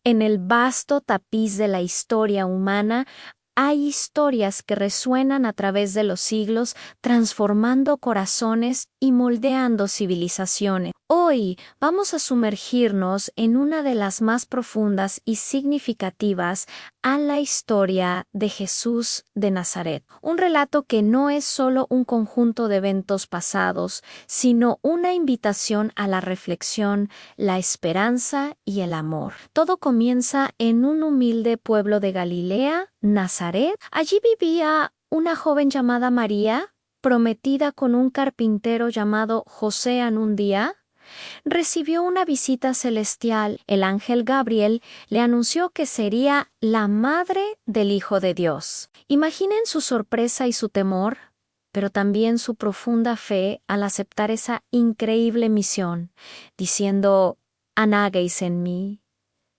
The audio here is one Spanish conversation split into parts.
En el vasto tapiz de la historia humana, hay historias que resuenan a través de los siglos, transformando corazones y moldeando civilizaciones. Hoy vamos a sumergirnos en una de las más profundas y significativas a la historia de Jesús de Nazaret. Un relato que no es solo un conjunto de eventos pasados, sino una invitación a la reflexión, la esperanza y el amor. Todo comienza en un humilde pueblo de Galilea, Nazaret. Allí vivía una joven llamada María, prometida con un carpintero llamado José. En un día recibió una visita celestial. El ángel Gabriel le anunció que sería la madre del Hijo de Dios. Imaginen su sorpresa y su temor, pero también su profunda fe al aceptar esa increíble misión, diciendo: «Hágase en mí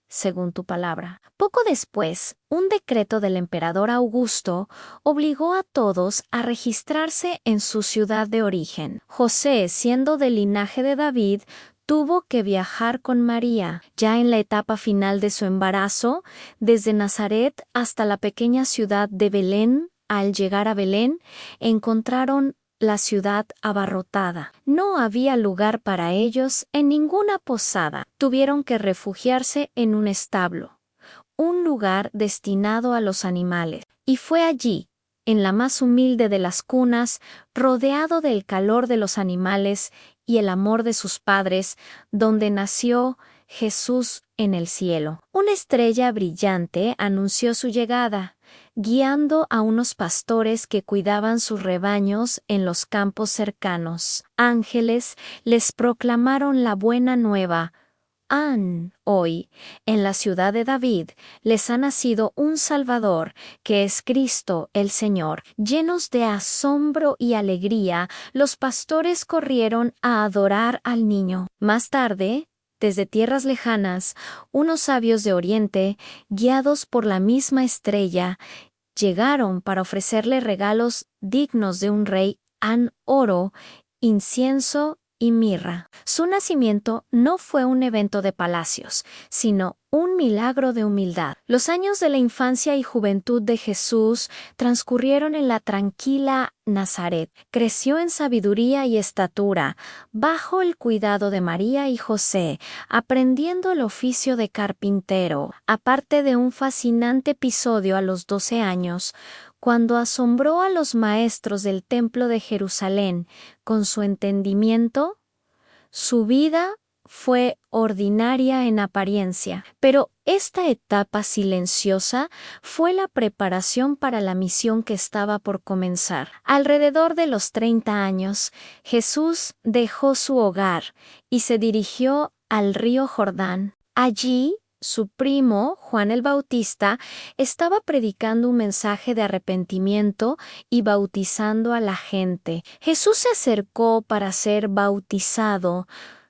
según tu palabra». Poco después, un decreto del emperador Augusto obligó a todos a registrarse en su ciudad de origen. José, siendo del linaje de David, tuvo que viajar con María, ya en la etapa final de su embarazo, desde Nazaret hasta la pequeña ciudad de Belén. Al llegar a Belén, encontraron la ciudad abarrotada. No había lugar para ellos en ninguna posada. Tuvieron que refugiarse en un establo, un lugar destinado a los animales. Y fue allí, en la más humilde de las cunas, rodeado del calor de los animales y el amor de sus padres, donde nació Jesús en el cielo. Una estrella brillante anunció su llegada, guiando a unos pastores que cuidaban sus rebaños en los campos cercanos. Ángeles les proclamaron la buena nueva. Hoy, en la ciudad de David, les ha nacido un Salvador, que es Cristo el Señor. Llenos de asombro y alegría, los pastores corrieron a adorar al niño. Más tarde, desde tierras lejanas, unos sabios de Oriente, guiados por la misma estrella, llegaron para ofrecerle regalos dignos de un rey: oro, incienso y mirra. Su nacimiento no fue un evento de palacios, sino un milagro de humildad. Los años de la infancia y juventud de Jesús transcurrieron en la tranquila Nazaret. Creció en sabiduría y estatura, bajo el cuidado de María y José, aprendiendo el oficio de carpintero. Aparte de un fascinante episodio a los 12 años, cuando asombró a los maestros del templo de Jerusalén con su entendimiento, su vida fue ordinaria en apariencia, pero esta etapa silenciosa fue la preparación para la misión que estaba por comenzar. Alrededor de los 30 años, Jesús dejó su hogar y se dirigió al río Jordán. Allí, su primo, Juan el Bautista, estaba predicando un mensaje de arrepentimiento y bautizando a la gente. Jesús se acercó para ser bautizado,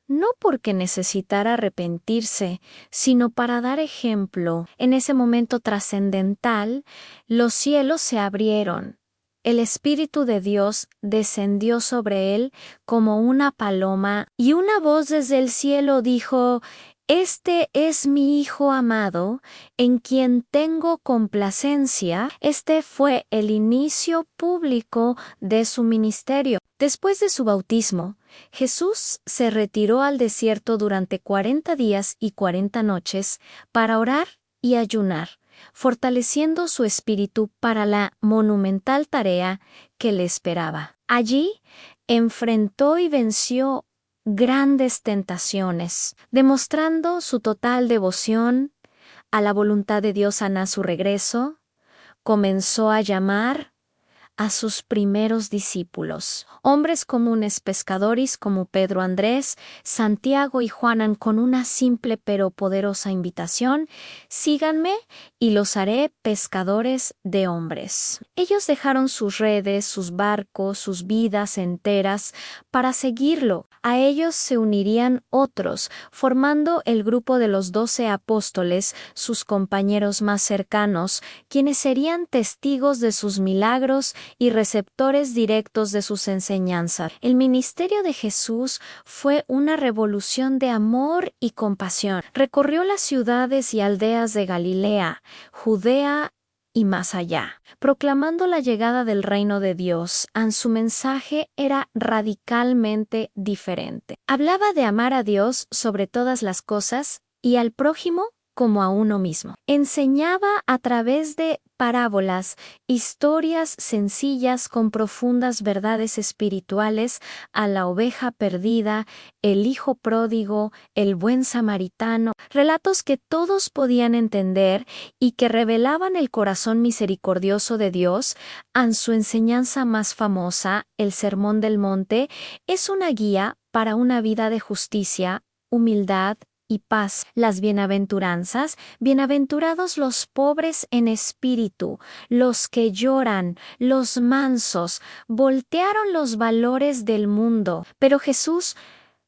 no porque necesitara arrepentirse, sino para dar ejemplo. En ese momento trascendental, los cielos se abrieron. El Espíritu de Dios descendió sobre él como una paloma, y una voz desde el cielo dijo: «Este es mi Hijo amado, en quien tengo complacencia». Este fue el inicio público de su ministerio. Después de su bautismo, Jesús se retiró al desierto durante 40 días y 40 noches para orar y ayunar, fortaleciendo su espíritu para la monumental tarea que le esperaba. Allí enfrentó y venció grandes tentaciones, demostrando su total devoción a la voluntad de Dios. A su regreso, comenzó a llamar a sus primeros discípulos, hombres comunes pescadores como Pedro, Andrés, Santiago y Juan, con una simple pero poderosa invitación: «Síganme y los haré pescadores de hombres». Ellos dejaron sus redes, sus barcos, sus vidas enteras para seguirlo. A ellos se unirían otros, formando el grupo de los 12 apóstoles, sus compañeros más cercanos, quienes serían testigos de sus milagros y receptores directos de sus enseñanzas. El ministerio de Jesús fue una revolución de amor y compasión. Recorrió las ciudades y aldeas de Galilea, Judea y más allá, proclamando la llegada del reino de Dios. Su mensaje era radicalmente diferente. Hablaba de amar a Dios sobre todas las cosas y al prójimo como a uno mismo. Enseñaba a través de parábolas, historias sencillas con profundas verdades espirituales a la oveja perdida, el hijo pródigo, el buen samaritano, relatos que todos podían entender y que revelaban el corazón misericordioso de Dios. Su enseñanza más famosa, el Sermón del Monte, es una guía para una vida de justicia, humildad y paz. Las bienaventuranzas, bienaventurados los pobres en espíritu, los que lloran, los mansos, voltearon los valores del mundo. Pero Jesús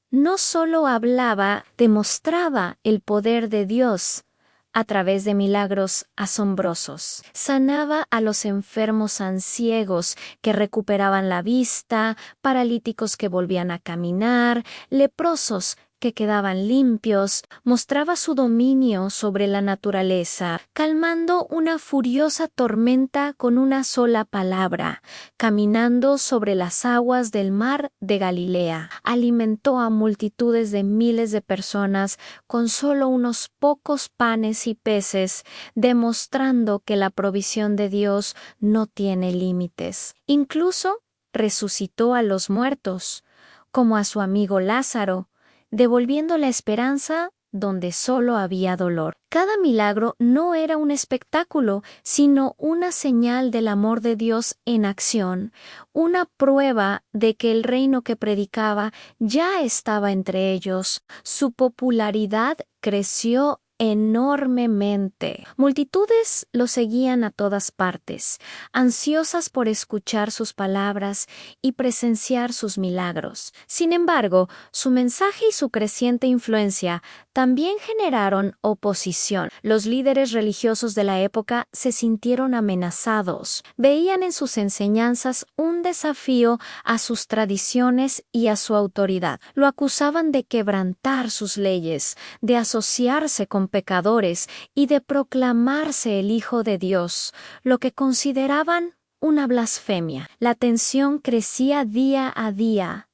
no solo hablaba, demostraba el poder de Dios a través de milagros asombrosos. Sanaba a los enfermos ciegos que recuperaban la vista, paralíticos que volvían a caminar, leprosos que quedaban limpios, mostraba su dominio sobre la naturaleza, calmando una furiosa tormenta con una sola palabra, caminando sobre las aguas del mar de Galilea. Alimentó a multitudes de miles de personas con solo unos pocos panes y peces, demostrando que la provisión de Dios no tiene límites. Incluso resucitó a los muertos, como a su amigo Lázaro, devolviendo la esperanza donde solo había dolor. Cada milagro no era un espectáculo, sino una señal del amor de Dios en acción, una prueba de que el reino que predicaba ya estaba entre ellos. Su popularidad creció enormemente. Multitudes lo seguían a todas partes, ansiosas por escuchar sus palabras y presenciar sus milagros. Sin embargo, su mensaje y su creciente influencia también generaron oposición. Los líderes religiosos de la época se sintieron amenazados. Veían en sus enseñanzas un desafío a sus tradiciones y a su autoridad. Lo acusaban de quebrantar sus leyes, de asociarse con pecadores y de proclamarse el Hijo de Dios, lo que consideraban una blasfemia. La tensión crecía día a día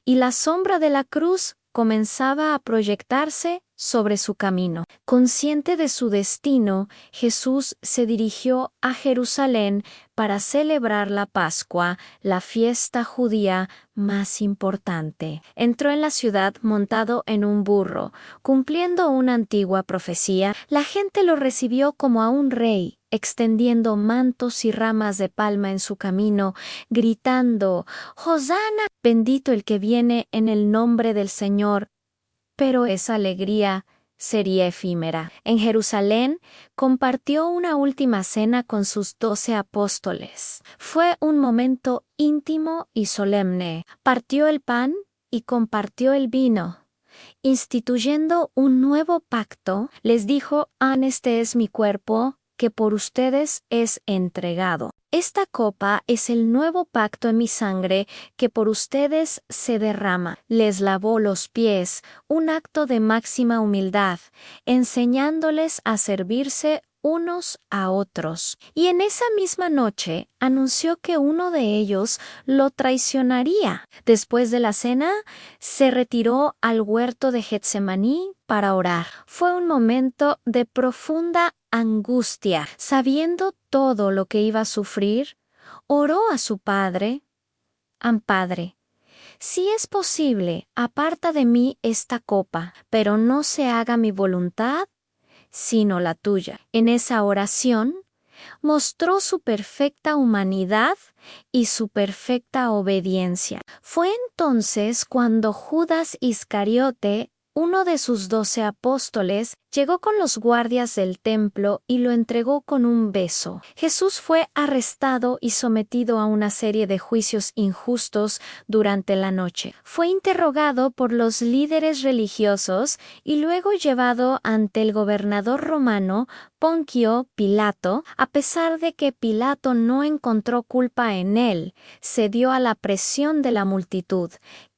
y la sombra de la cruz comenzaba a proyectarse sobre su camino. Consciente de su destino, Jesús se dirigió a Jerusalén para celebrar la Pascua, la fiesta judía más importante. Entró en la ciudad montado en un burro, cumpliendo una antigua profecía. La gente lo recibió como a un rey, extendiendo mantos y ramas de palma en su camino, gritando: «¡Hosana! Bendito el que viene en el nombre del Señor». Pero esa alegría sería efímera. En Jerusalén compartió una última cena con sus 12 apóstoles. Fue un momento íntimo y solemne. Partió el pan y compartió el vino. Instituyendo un nuevo pacto, les dijo: «Este es mi cuerpo, que por ustedes es entregado. Esta copa es el nuevo pacto en mi sangre, que por ustedes se derrama». Les lavó los pies, un acto de máxima humildad, enseñándoles a servirse unos a otros. Y en esa misma noche anunció que uno de ellos lo traicionaría. Después de la cena, se retiró al huerto de Getsemaní para orar. Fue un momento de profunda angustia. Sabiendo todo lo que iba a sufrir, oró a su Padre: «Padre, si es posible, aparta de mí esta copa, pero no se haga mi voluntad, sino la tuya». En esa oración mostró su perfecta humanidad y su perfecta obediencia. Fue entonces cuando Judas Iscariote, uno de sus 12 apóstoles, llegó con los guardias del templo y lo entregó con un beso. Jesús fue arrestado y sometido a una serie de juicios injustos durante la noche. Fue interrogado por los líderes religiosos y luego llevado ante el gobernador romano Poncio Pilato. A pesar de que Pilato no encontró culpa en él, cedió a la presión de la multitud,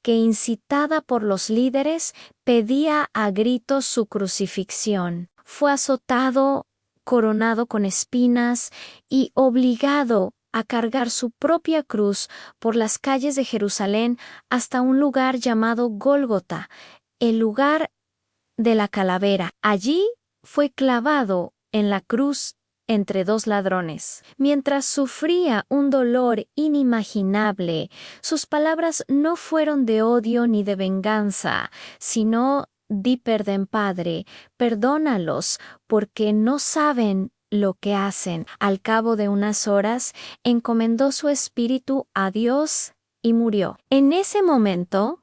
que incitada por los líderes, pedía a gritos su crucifixión. Fue azotado, coronado con espinas y obligado a cargar su propia cruz por las calles de Jerusalén hasta un lugar llamado Gólgota, el lugar de la calavera. Allí fue clavado en la cruz entre dos ladrones. Mientras sufría un dolor inimaginable, sus palabras no fueron de odio ni de venganza, sino: «Di perdón, Padre, perdónalos, porque no saben lo que hacen». Al cabo de unas horas, encomendó su espíritu a Dios y murió. En ese momento,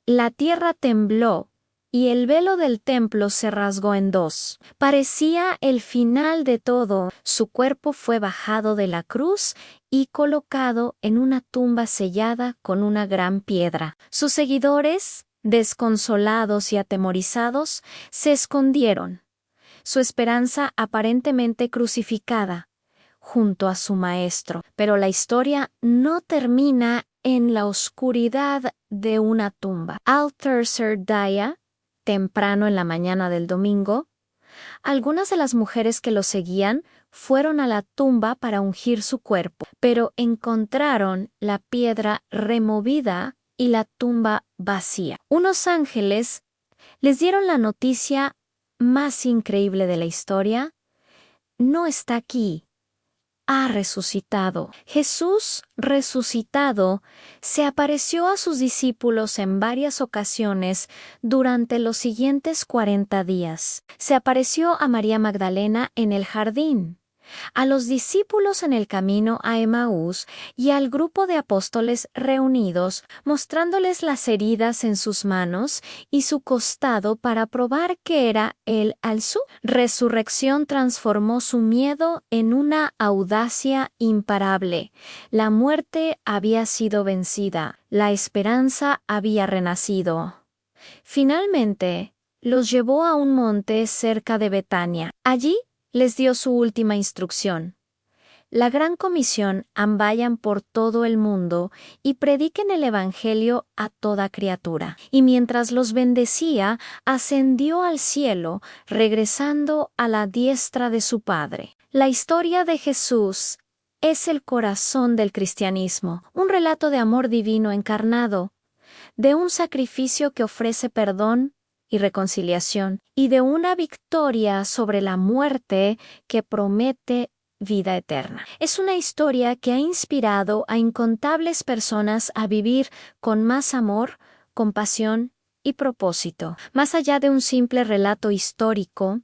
la tierra tembló y el velo del templo se rasgó en dos. Parecía el final de todo. Su cuerpo fue bajado de la cruz y colocado en una tumba sellada con una gran piedra. Sus seguidores, desconsolados y atemorizados, se escondieron, su esperanza aparentemente crucificada, junto a su maestro. Pero la historia no termina en la oscuridad de una tumba. Al tercer día, temprano en la mañana del domingo, algunas de las mujeres que lo seguían fueron a la tumba para ungir su cuerpo, pero encontraron la piedra removida y la tumba vacía. Unos ángeles les dieron la noticia más increíble de la historia: no está aquí, ha resucitado. Jesús resucitado se apareció a sus discípulos en varias ocasiones durante los siguientes 40 días. Se apareció a María Magdalena en el jardín, a los discípulos en el camino a Emaús y al grupo de apóstoles reunidos, mostrándoles las heridas en sus manos y su costado para probar que era él al su resurrección. Transformó su miedo en una audacia imparable. La muerte había sido vencida, la esperanza había renacido. Finalmente, los llevó a un monte cerca de Betania. Allí les dio su última instrucción: la gran comisión: vayan por todo el mundo y prediquen el evangelio a toda criatura. Y mientras los bendecía, ascendió al cielo, regresando a la diestra de su Padre. La historia de Jesús es el corazón del cristianismo, un relato de amor divino encarnado, de un sacrificio que ofrece perdón y reconciliación, y de una victoria sobre la muerte que promete vida eterna. Es una historia que ha inspirado a incontables personas a vivir con más amor, compasión y propósito. Más allá de un simple relato histórico,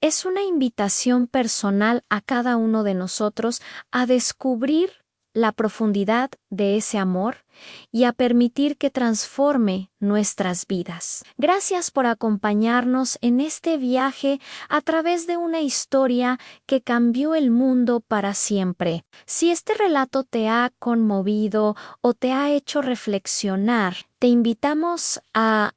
es una invitación personal a cada uno de nosotros a descubrir la profundidad de ese amor y a permitir que transforme nuestras vidas. Gracias por acompañarnos en este viaje a través de una historia que cambió el mundo para siempre. Si este relato te ha conmovido o te ha hecho reflexionar, te invitamos a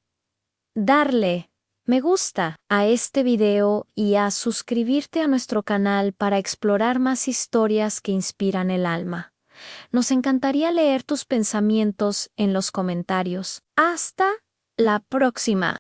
darle me gusta a este video y a suscribirte a nuestro canal para explorar más historias que inspiran el alma. Nos encantaría leer tus pensamientos en los comentarios. Hasta la próxima.